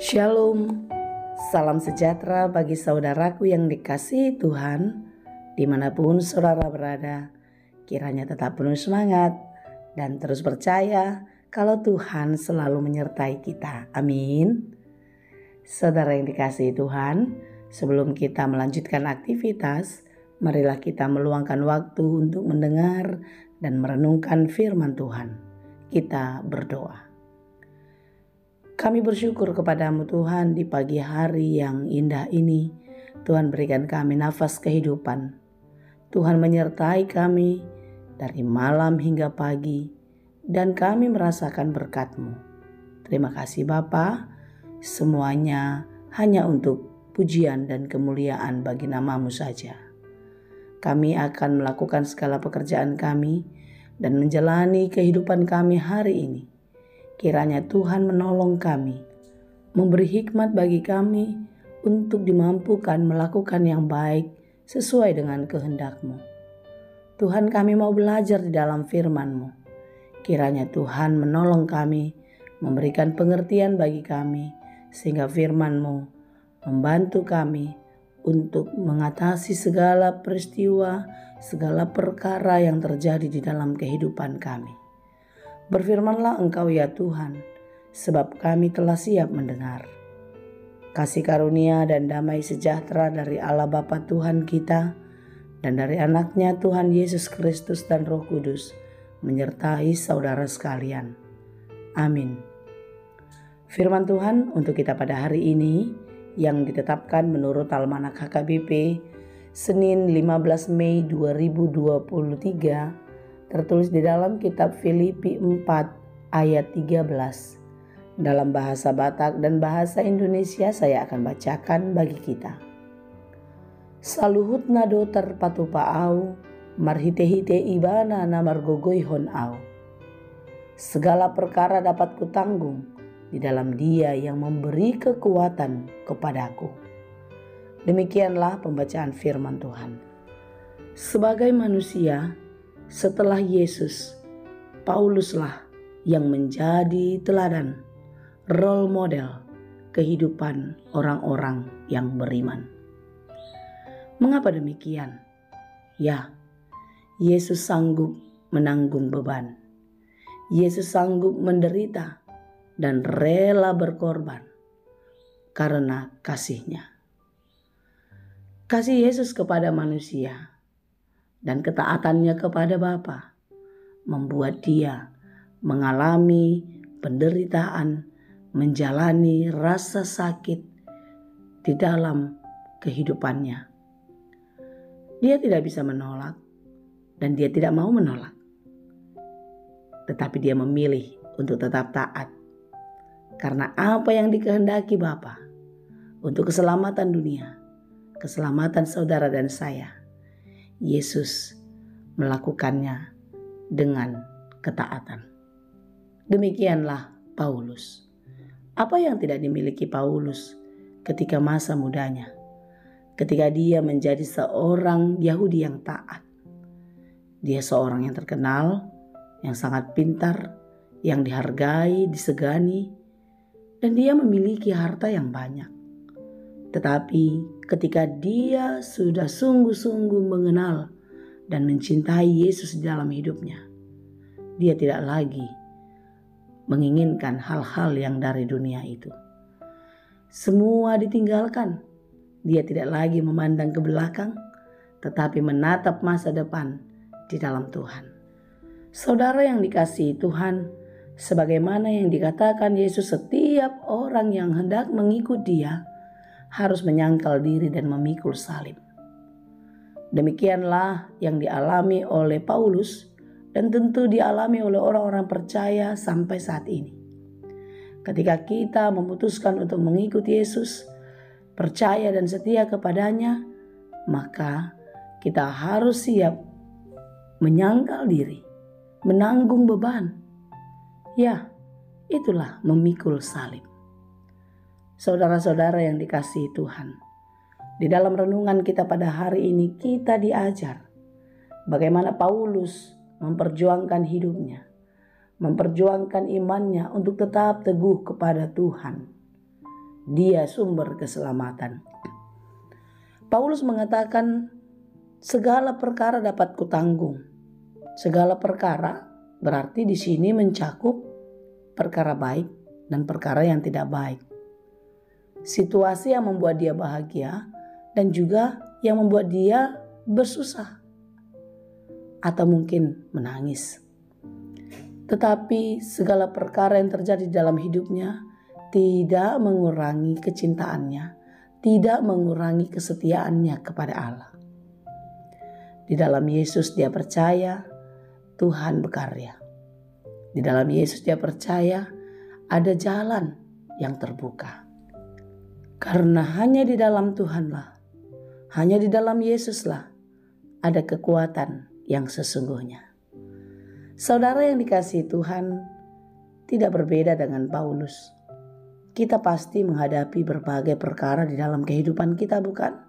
Shalom, salam sejahtera bagi saudaraku yang dikasihi Tuhan, dimanapun saudara berada. Kiranya tetap penuh semangat dan terus percaya kalau Tuhan selalu menyertai kita. Amin. Saudara yang dikasihi Tuhan, sebelum kita melanjutkan aktivitas, marilah kita meluangkan waktu untuk mendengar dan merenungkan firman Tuhan. Kita berdoa. Kami bersyukur kepadamu Tuhan di pagi hari yang indah ini. Tuhan berikan kami nafas kehidupan. Tuhan menyertai kami dari malam hingga pagi dan kami merasakan berkat-Mu. Terima kasih Bapa, semuanya hanya untuk pujian dan kemuliaan bagi nama-Mu saja. Kami akan melakukan segala pekerjaan kami dan menjalani kehidupan kami hari ini. Kiranya Tuhan menolong kami, memberi hikmat bagi kami untuk dimampukan melakukan yang baik sesuai dengan kehendak-Mu. Tuhan, kami mau belajar di dalam firman-Mu. Kiranya Tuhan menolong kami, memberikan pengertian bagi kami, sehingga firman-Mu membantu kami untuk mengatasi segala peristiwa, segala perkara yang terjadi di dalam kehidupan kami. Berfirmanlah Engkau ya Tuhan, sebab kami telah siap mendengar. Kasih karunia dan damai sejahtera dari Allah Bapa Tuhan kita dan dari anaknya Tuhan Yesus Kristus dan Roh Kudus menyertai saudara sekalian. Amin. Firman Tuhan untuk kita pada hari ini yang ditetapkan menurut Almanak HKBP Senin 15 Mei 2023 tertulis di dalam kitab Filipi 4 ayat 13. Dalam bahasa Batak dan bahasa Indonesia saya akan bacakan bagi kita. Saluhut nado terpatupa au, marhite-hite ibana na margogoyhon au. Segala perkara dapat kutanggung di dalam Dia yang memberi kekuatan kepadaku. Demikianlah pembacaan firman Tuhan. Sebagai manusia, setelah Yesus, Pauluslah yang menjadi teladan, role model kehidupan orang-orang yang beriman. Mengapa demikian? Ya, Yesus sanggup menanggung beban. Yesus sanggup menderita dan rela berkorban karena kasih-Nya. Kasih Yesus kepada manusia dan ketaatannya kepada Bapa membuat Dia mengalami penderitaan, menjalani rasa sakit di dalam kehidupannya. Dia tidak bisa menolak dan Dia tidak mau menolak. Tetapi Dia memilih untuk tetap taat. Karena apa yang dikehendaki Bapa untuk keselamatan dunia, keselamatan saudara dan saya, Yesus melakukannya dengan ketaatan. Demikianlah Paulus. Apa yang tidak dimiliki Paulus ketika masa mudanya? Ketika dia menjadi seorang Yahudi yang taat. Dia seorang yang terkenal, yang sangat pintar, yang dihargai, disegani, dan dia memiliki harta yang banyak. Tetapi ketika dia sudah sungguh-sungguh mengenal dan mencintai Yesus di dalam hidupnya, dia tidak lagi menginginkan hal-hal yang dari dunia itu. Semua ditinggalkan. Dia tidak lagi memandang ke belakang, tetapi menatap masa depan di dalam Tuhan. Saudara yang dikasihi Tuhan, sebagaimana yang dikatakan Yesus, setiap orang yang hendak mengikut Dia harus menyangkal diri dan memikul salib. Demikianlah yang dialami oleh Paulus dan tentu dialami oleh orang-orang percaya sampai saat ini. Ketika kita memutuskan untuk mengikuti Yesus, percaya dan setia kepadanya, maka kita harus siap menyangkal diri, menanggung beban. Ya, itulah memikul salib. Saudara-saudara yang dikasihi Tuhan, di dalam renungan kita pada hari ini kita diajar bagaimana Paulus memperjuangkan hidupnya, memperjuangkan imannya untuk tetap teguh kepada Tuhan. Dia sumber keselamatan. Paulus mengatakan, segala perkara dapat kutanggung. Segala perkara berarti di sini mencakup perkara baik dan perkara yang tidak baik. Situasi yang membuat dia bahagia dan juga yang membuat dia bersusah atau mungkin menangis. Tetapi segala perkara yang terjadi dalam hidupnya tidak mengurangi kecintaannya, tidak mengurangi kesetiaannya kepada Allah. Di dalam Yesus dia percaya Tuhan berkarya. Di dalam Yesus dia percaya ada jalan yang terbuka. Karena hanya di dalam Tuhanlah, hanya di dalam Yesuslah ada kekuatan yang sesungguhnya. Saudara yang dikasihi Tuhan, tidak berbeda dengan Paulus. Kita pasti menghadapi berbagai perkara di dalam kehidupan kita, bukan?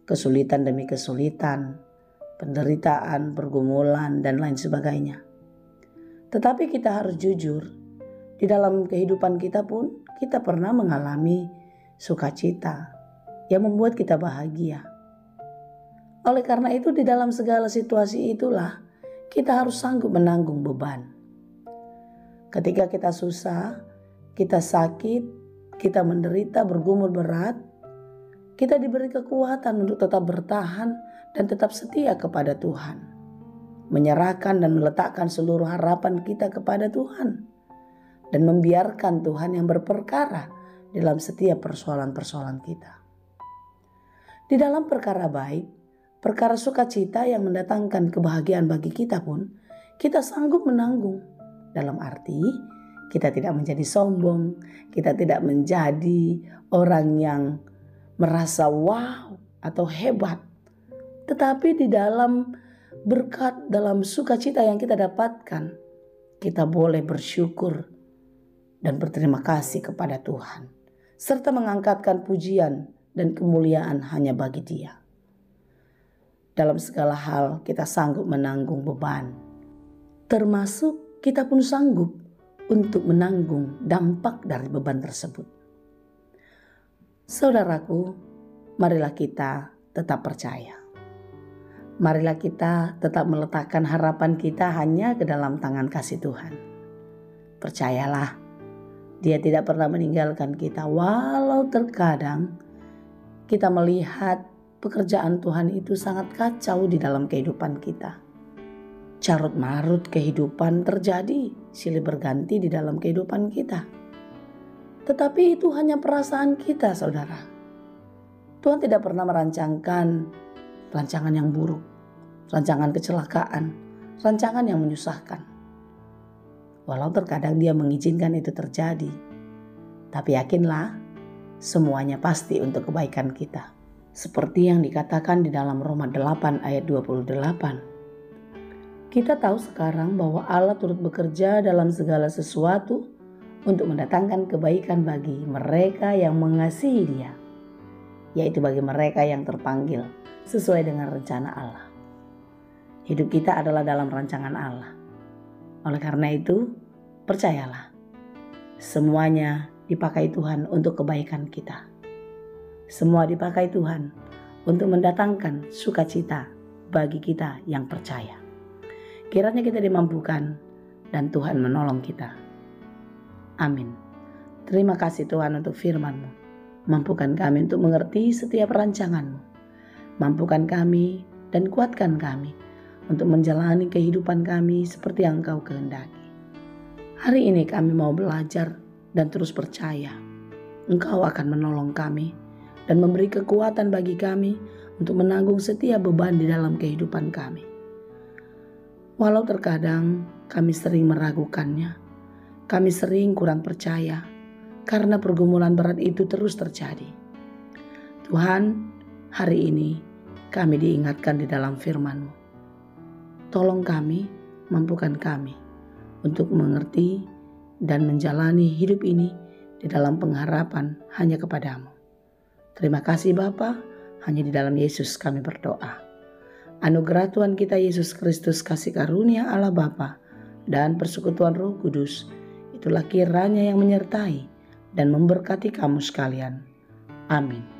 Kesulitan demi kesulitan, penderitaan, pergumulan, dan lain sebagainya. Tetapi kita harus jujur, di dalam kehidupan kita pun kita pernah mengalami sukacita yang membuat kita bahagia. Oleh karena itu di dalam segala situasi itulah kita harus sanggup menanggung beban. Ketika kita susah, kita sakit, kita menderita, bergumul berat, kita diberi kekuatan untuk tetap bertahan dan tetap setia kepada Tuhan. Menyerahkan dan meletakkan seluruh harapan kita kepada Tuhan. Dan membiarkan Tuhan yang berperkara dalam setiap persoalan-persoalan kita. Di dalam perkara baik, perkara sukacita yang mendatangkan kebahagiaan bagi kita pun, kita sanggup menanggung. Dalam arti, kita tidak menjadi sombong, kita tidak menjadi orang yang merasa wow atau hebat. Tetapi di dalam berkat, dalam sukacita yang kita dapatkan, kita boleh bersyukur dan berterima kasih kepada Tuhan. Serta mengangkatkan pujian dan kemuliaan hanya bagi Dia. Dalam segala hal kita sanggup menanggung beban. Termasuk kita pun sanggup untuk menanggung dampak dari beban tersebut. Saudaraku, marilah kita tetap percaya. Marilah kita tetap meletakkan harapan kita hanya ke dalam tangan kasih Tuhan. Percayalah, Dia tidak pernah meninggalkan kita walau terkadang kita melihat pekerjaan Tuhan itu sangat kacau di dalam kehidupan kita. Carut marut kehidupan terjadi, silih berganti di dalam kehidupan kita. Tetapi itu hanya perasaan kita, saudara. Tuhan tidak pernah merancangkan rancangan yang buruk, rancangan kecelakaan, rancangan yang menyusahkan. Walau terkadang Dia mengizinkan itu terjadi, tapi yakinlah semuanya pasti untuk kebaikan kita. Seperti yang dikatakan di dalam Roma 8 ayat 28. Kita tahu sekarang bahwa Allah turut bekerja dalam segala sesuatu untuk mendatangkan kebaikan bagi mereka yang mengasihi Dia, yaitu bagi mereka yang terpanggil sesuai dengan rencana Allah. Hidup kita adalah dalam rancangan Allah. Oleh karena itu, percayalah, semuanya dipakai Tuhan untuk kebaikan kita. Semua dipakai Tuhan untuk mendatangkan sukacita bagi kita yang percaya. Kiranya kita dimampukan dan Tuhan menolong kita. Amin. Terima kasih Tuhan untuk firman-Mu. Mampukan kami untuk mengerti setiap rancangan-Mu. Mampukan kami dan kuatkan kami untuk menjalani kehidupan kami seperti yang Engkau kehendaki. Hari ini kami mau belajar dan terus percaya Engkau akan menolong kami dan memberi kekuatan bagi kami untuk menanggung setiap beban di dalam kehidupan kami. Walau terkadang kami sering meragukannya, kami sering kurang percaya karena pergumulan berat itu terus terjadi. Tuhan, hari ini kami diingatkan di dalam firman-Mu. Tolong kami, mampukan kami untuk mengerti dan menjalani hidup ini di dalam pengharapan hanya kepada-Mu. Terima kasih Bapa, hanya di dalam Yesus kami berdoa. Anugerah Tuhan kita Yesus Kristus, kasih karunia Allah Bapa dan persekutuan Roh Kudus, itulah kiranya yang menyertai dan memberkati kamu sekalian. Amin.